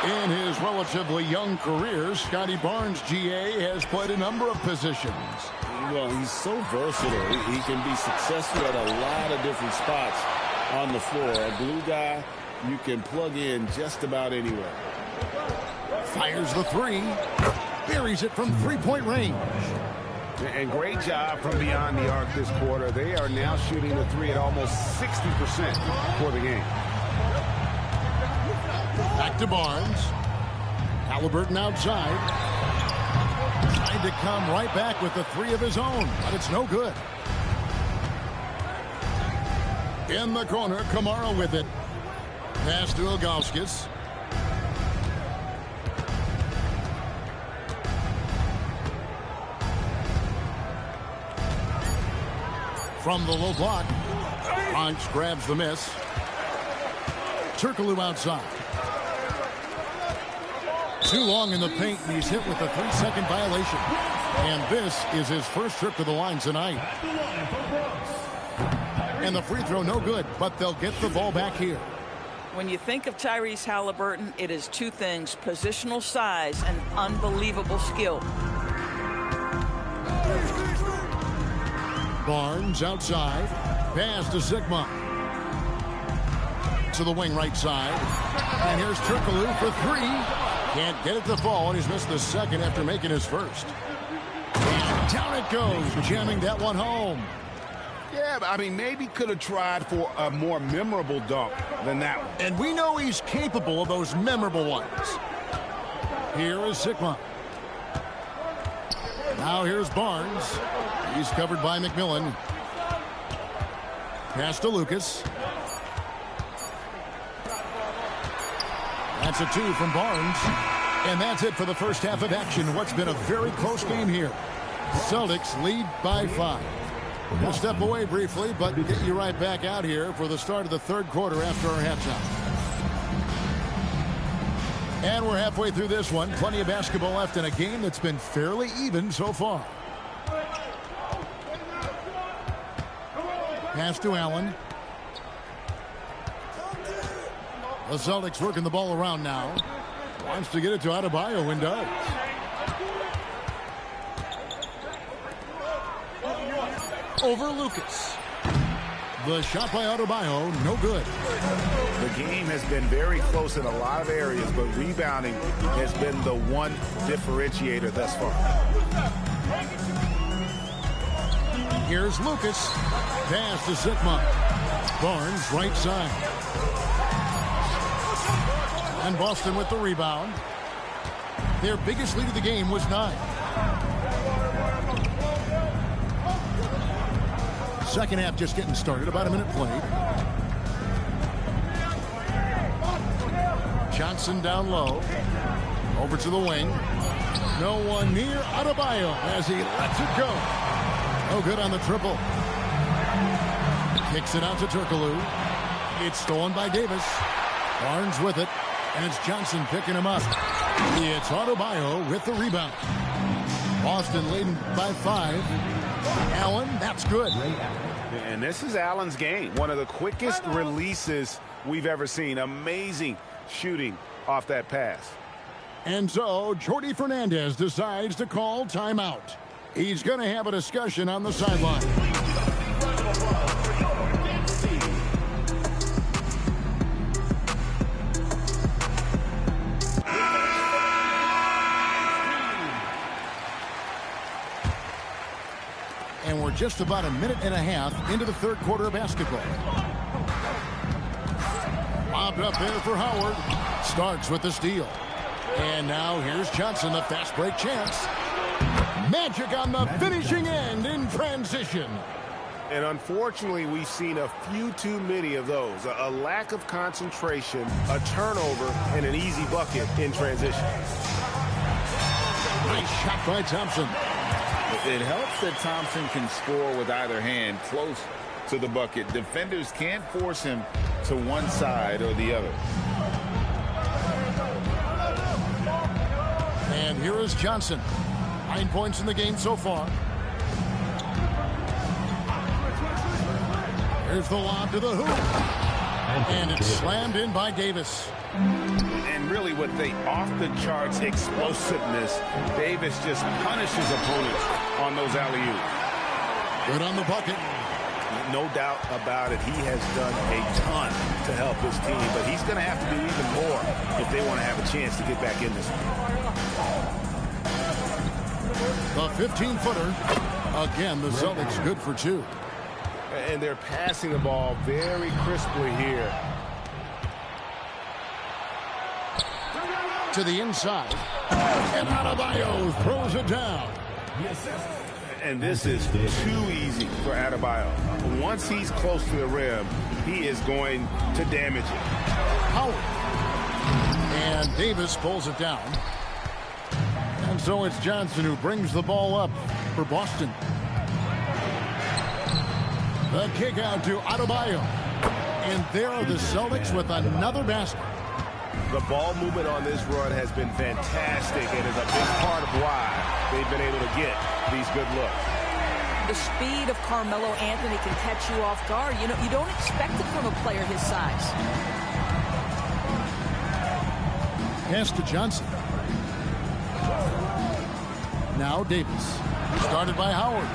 In his relatively young career, Scotty Barnes, GA, has played a number of positions. Well, he's so versatile. He can be successful at a lot of different spots on the floor. A glue guy you can plug in just about anywhere. Fires the 3. Buries it from 3-point range. And great job from beyond the arc this quarter. They are now shooting the 3 at almost 60% for the game. Back to Barnes. Halliburton outside. Trying to come right back with the 3 of his own, but it's no good. In the corner, Kamara with it. Pass to Ilgauskas. From the low block, Bronx grabs the miss. Turkoglu outside. Too long in the paint, and he's hit with a 3-second violation. And this is his first trip to the line tonight. And the free throw no good, but they'll get the ball back here. When you think of Tyrese Halliburton, it is two things: positional size and unbelievable skill. Barnes outside. Pass to Sigma. To the wing right side. And here's Turkoglu for three. Can't get it to fall, and he's missed the second after making his first. And down it goes, jamming that one home. Yeah, I mean, maybe could have tried for a more memorable dunk than that one. And we know he's capable of those memorable ones. Here is Sigma. Now here's Barnes. He's covered by McMillan. Pass to Lucas. That's a 2 from Barnes. And that's it for the first half of action. What's been a very close game here. Celtics lead by 5. We'll step away briefly, but get you right back out here for the start of the third quarter after our halftime. And we're halfway through this one. Plenty of basketball left in a game that's been fairly even so far. Pass to Allen. The Celtics working the ball around now. Wants to get it to Adebayo and does. Over Lucas. The shot by Adebayo, no good. The game has been very close in a lot of areas, but rebounding has been the one differentiator thus far. Here's Lucas. Pass to Sigma. Barnes, right side. And Boston with the rebound. Their biggest lead of the game was 9. Second half just getting started. About a minute played. Johnson down low. Over to the wing. No one near Adebayo as he lets it go. No good on the triple. Kicks it out to Turkoglu. It's stolen by Davis. Barnes with it. And it's Johnson picking him up. It's Adebayo with the rebound. Boston leading by 5. Allen, that's good. And this is Allen's game. One of the quickest releases we've ever seen. Amazing shooting off that pass. And so Jordi Fernandez decides to call timeout. He's going to have a discussion on the sideline. And we're just about a minute and a half into the third quarter of basketball. Lobbed up there for Howard. Starks with the steal. And now here's Johnson, the fast break chance. Magic on the finishing end in transition. And unfortunately, we've seen a few too many of those. A lack of concentration, a turnover, and an easy bucket in transition. Nice shot by Thompson. It helps that Thompson can score with either hand close to the bucket. Defenders can't force him to one side or the other. And here is Johnson. 9 points in the game so far. Here's the lob to the hoop. And it's slammed in by Davis. And really with the off-the-charts explosiveness, Davis just punishes opponents on those alley-oops. Good on the bucket. No doubt about it. He has done a ton to help his team, but he's going to have to do even more if they want to have a chance to get back in this one. The 15-footer. Again, the Celtics good for 2. And they're passing the ball very crisply here. To the inside. And Adebayo throws it down. And this is too easy for Adebayo. Once he's close to the rim, he is going to damage it. Howard. And Davis pulls it down. And so it's Johnson who brings the ball up for Boston. The kick out to Adebayo. And there are the Celtics with another basket. The ball movement on this run has been fantastic and is a big part of why they've been able to get these good looks. The speed of Carmelo Anthony can catch you off guard. You know, you don't expect it from a player his size. Pass to Johnson. Now Davis. Started by Howard.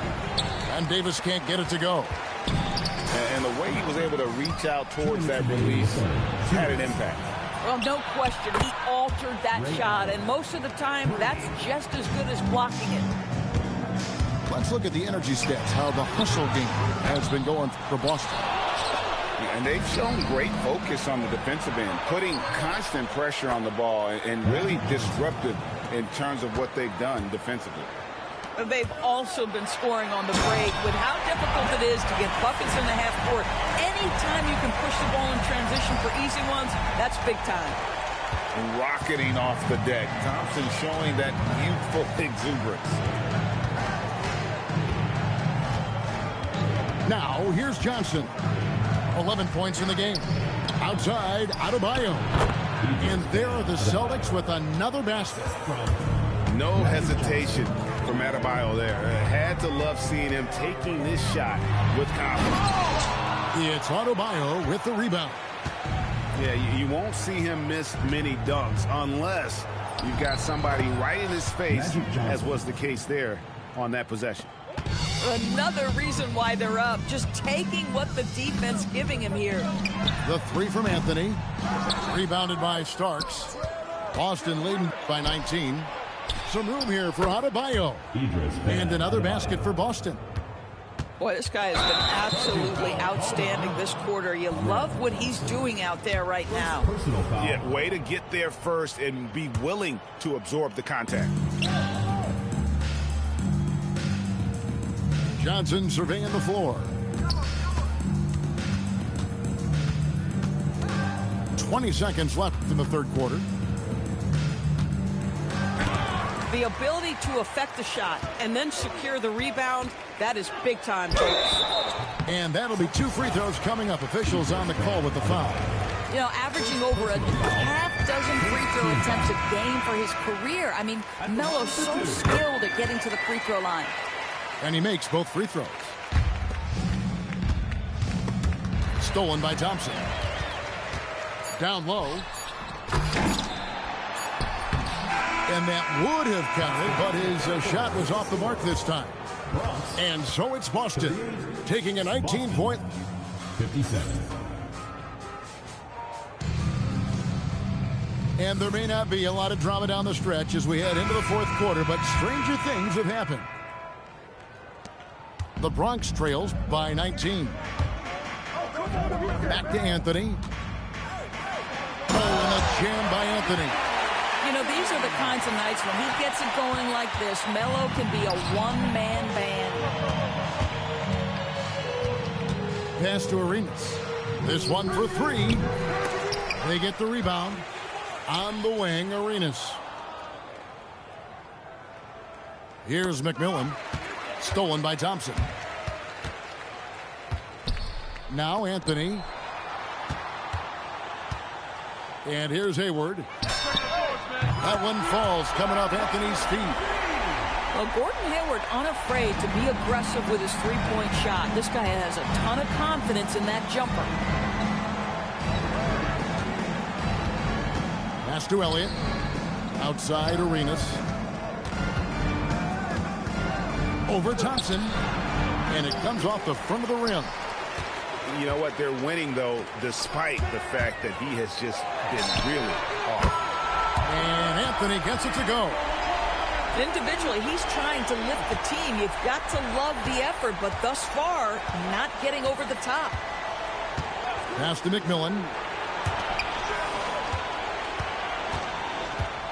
And Davis can't get it to go. And the way he was able to reach out towards that release had an impact. Well, no question. He altered that shot, and most of the time, that's just as good as blocking it. Let's look at the energy stats, how the hustle game has been going for Boston. And they've shown great focus on the defensive end, putting constant pressure on the ball and really disruptive in terms of what they've done defensively. They've also been scoring on the break with how difficult it is to get buckets in the half court. Anytime you can push the ball in transition for easy ones, that's big time. Rocketing off the deck. Thompson showing that youthful exuberance. Now, here's Johnson. 11 points in the game. Outside, Adebayo. And there are the Celtics with another basket. No hesitation from Adebayo there. Had to love seeing him taking this shot with confidence. It's Adebayo with the rebound. Yeah, you won't see him miss many dunks unless you've got somebody right in his face, as was the case there on that possession. Another reason why they're up, just taking what the defense giving him here. The three from Anthony. Rebounded by Starks. Boston leading by 19. Some room here for Adebayo. And another basket for Boston. Boy, this guy has been absolutely outstanding this quarter. You love what he's doing out there right now. Yeah, way to get there first and be willing to absorb the contact. Johnson surveying the floor. 20 seconds left in the third quarter. The ability to affect the shot and then secure the rebound, that is big time, folks. And that'll be 2 free throws coming up. Officials on the call with the foul. You know, averaging over a half-dozen free throw attempts a game for his career. I mean, Melo's so skilled at getting to the free throw line. And he makes both free throws. Stolen by Thompson. Down low. And that would have counted, but his shot was off the mark this time. And so it's Boston taking a 19-point. 57. And there may not be a lot of drama down the stretch as we head into the fourth quarter, but stranger things have happened. The Bronx trails by 19. Back to Anthony. Oh, and a jam by Anthony. You know, these are the kinds of nights when he gets it going like this, Melo can be a one-man band. Pass to Arenas. This one for three. They get the rebound. On the wing, Arenas. Here's McMillan. Stolen by Thompson. Now Anthony. And here's Hayward. That one falls coming off Anthony's feet. Well, Gordon Hayward unafraid to be aggressive with his three-point shot. This guy has a ton of confidence in that jumper. Pass to Elliott. Outside Arenas. Over Thompson. And it comes off the front of the rim. You know what? They're winning, though, despite the fact that he has just been really off. And Anthony gets it to go. Individually, he's trying to lift the team. You've got to love the effort, but thus far, not getting over the top. Pass to McMillan.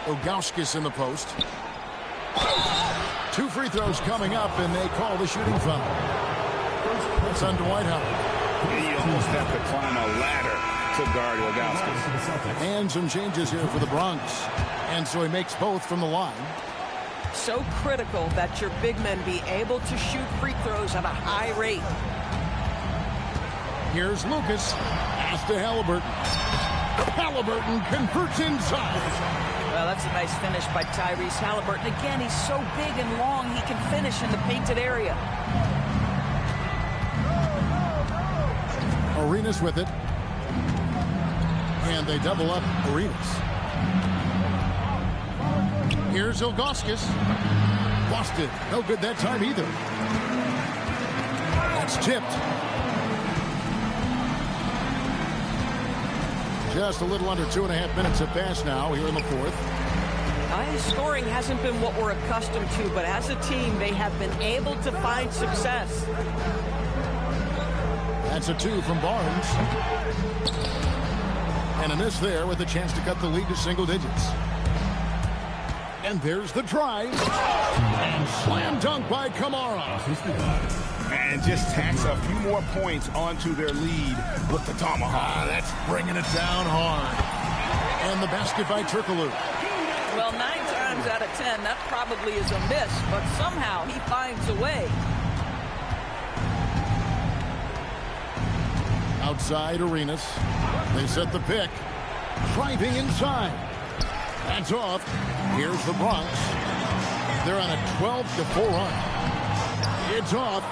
Ilgauskas in the post. 2 free throws coming up, and they call the shooting foul. That's on Dwight Howard. You almost have to climb a ladder to guard Ilgauskas. And some changes here for the Bronx. And so he makes both from the line. So critical that your big men be able to shoot free throws at a high rate. Here's Lucas. Pass to Halliburton. Halliburton converts inside. Well, that's a nice finish by Tyrese Halliburton. Again, he's so big and long, he can finish in the painted area. Arenas with it. And they double up Arenas. Here's Ilgauskas. Boston. No good that time either. That's tipped. Just a little under 2.5 minutes have passed now here in the fourth. High scoring hasn't been what we're accustomed to, but as a team, they have been able to find success. That's a 2 from Barnes. And a miss there with a chance to cut the lead to single digits. And there's the drive. And slam dunk by Kamara. And just tacks a few more points onto their lead with the tomahawk. That's bringing it down hard. And the basket by Turkoglu. Well, 9 times out of 10, that probably is a miss, but somehow he finds a way. Outside Arenas. They set the pick. Driving inside. That's off. Here's the Bronx. They're on a 12-4 run. It's off.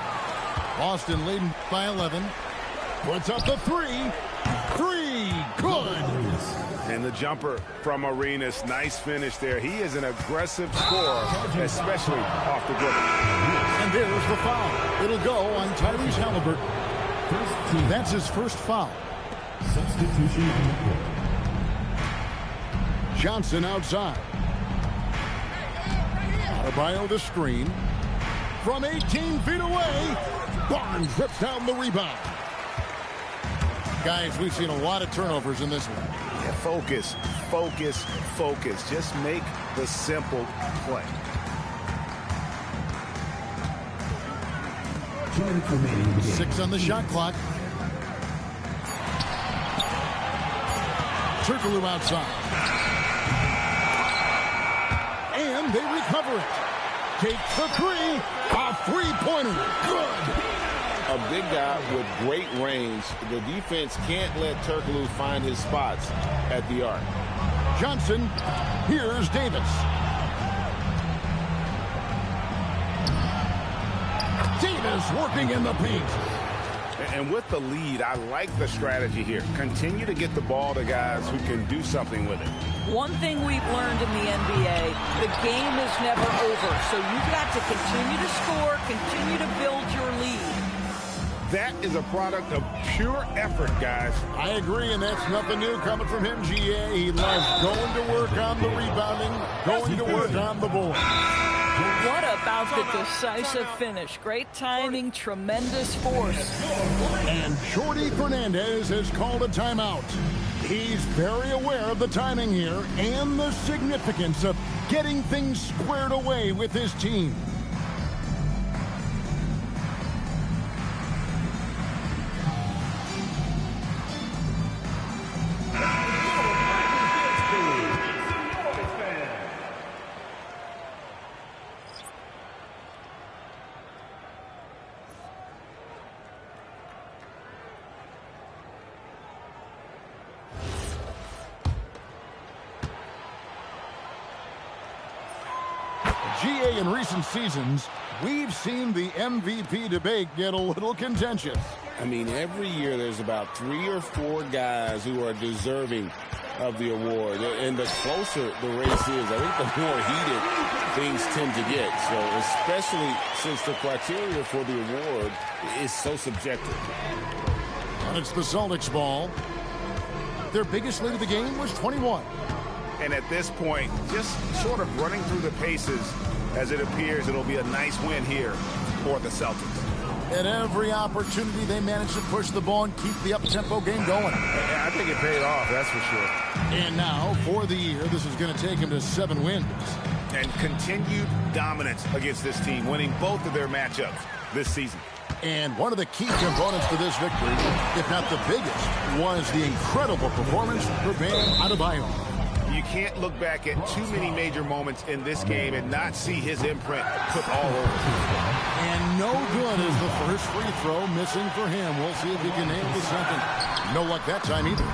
Boston leading by 11. Puts up the 3. 3. Good. And the jumper from Arenas. Nice finish there. He is an aggressive scorer, especially off the dribble. And there's the foul. It'll go on Tyrese Halliburton. That's his first foul. Substitution. Johnson outside. Adebayo the screen. From 18 feet away, Barnes rips down the rebound. Guys, we've seen a lot of turnovers in this one. Yeah, focus, focus, focus. Just make the simple play. 2 minutes remaining in the game. 6 on the shot clock. Turkoglu outside. And they recover it. Takes the 3. A three-pointer. Good. A big guy with great range. The defense can't let Turkoglu find his spots at the arc. Johnson. Here's Davis. Davis working in the paint. And with the lead, I like the strategy here. Continue to get the ball to guys who can do something with it. One thing we've learned in the NBA, the game is never over. So you've got to continue to score, continue to build your lead. That is a product of pure effort, guys. I agree, and that's nothing new coming from him, GA. He loves going to work on the rebounding, going to work on the board. What about the decisive finish? Great timing, tremendous force. And Jordi Fernandez has called a timeout. He's very aware of the timing here and the significance of getting things squared away with his team. GA, in recent seasons, we've seen the MVP debate get a little contentious. I mean, every year there's about 3 or 4 guys who are deserving of the award. And the closer the race is, I think the more heated things tend to get. So especially since the criteria for the award is so subjective. And it's the Celtics ball. Their biggest lead of the game was 21. And at this point, just sort of running through the paces, as it appears it'll be a nice win here for the Celtics. At every opportunity, they managed to push the ball and keep the up-tempo game going. I think it paid off, that's for sure. And now, for the year, this is going to take him to 7 wins. And continued dominance against this team, winning both of their matchups this season. And one of the key components to this victory, if not the biggest, was the incredible performance for Bam Adebayo. You can't look back at too many major moments in this game and not see his imprint put all over it. And no good is the first free throw missing for him. We'll see if he can nail the second. No luck that time either.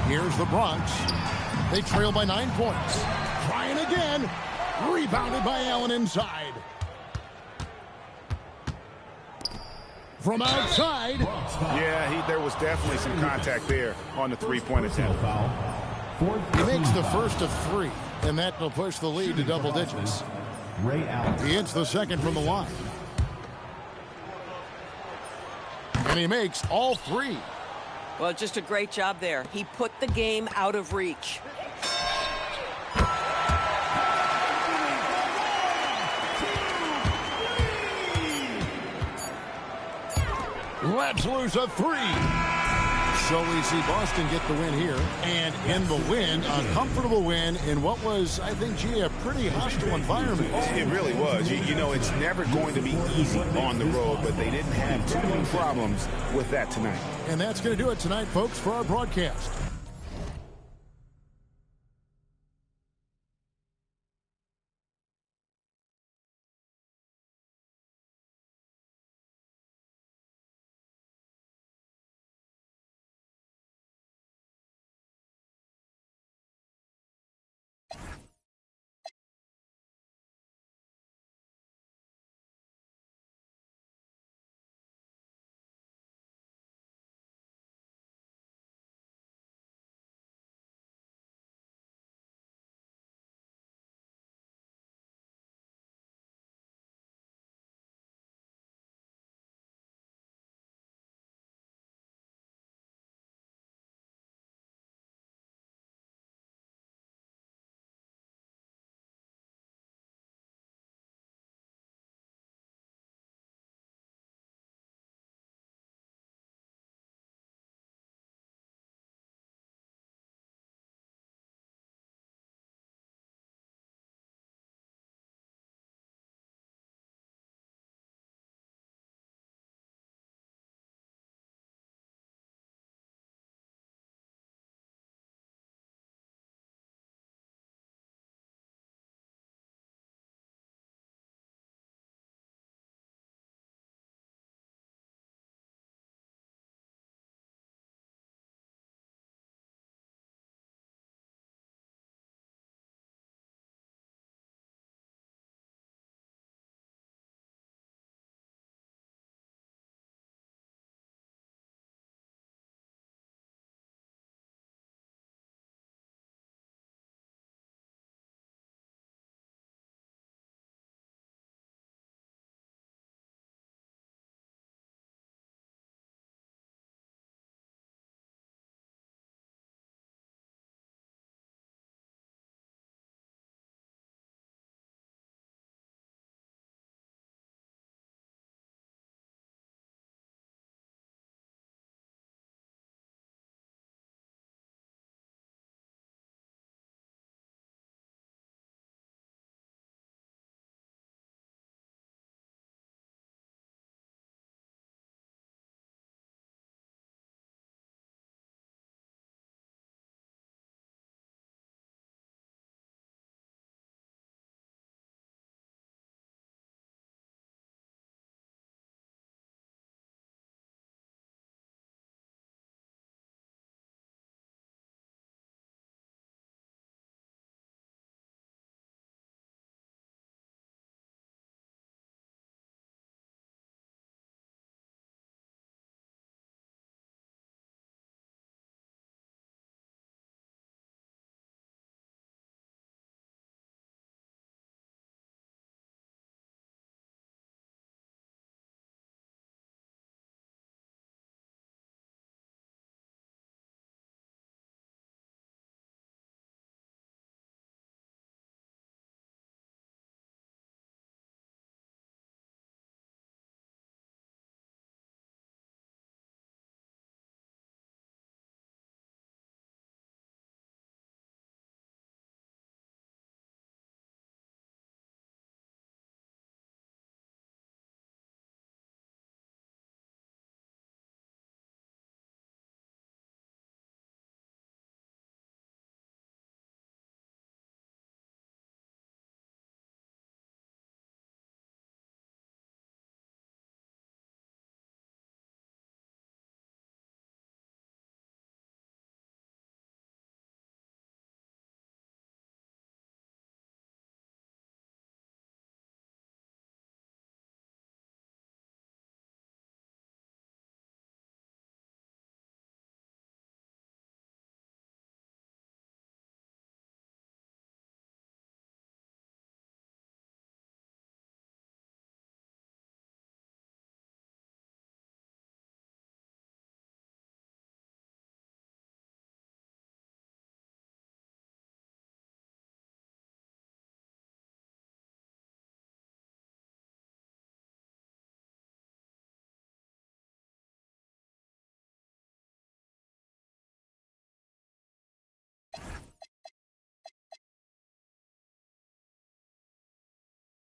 Here's the Bronx. They trail by 9 points. Trying again. Rebounded by Allen inside. From outside. Yeah, there was definitely some contact there on the three-point attempt. He makes the first of 3, and that will push the lead to double digits. He hits the second from the line. And he makes all 3. Well, just a great job there. He put the game out of reach. Let's lose a 3. So we see Boston get the win here. And in the win, a comfortable win in what was, I think, a pretty hostile environment. It really was. You know, it's never going to be easy on the road, but they didn't have too many problems with that tonight. And that's going to do it tonight, folks, for our broadcast.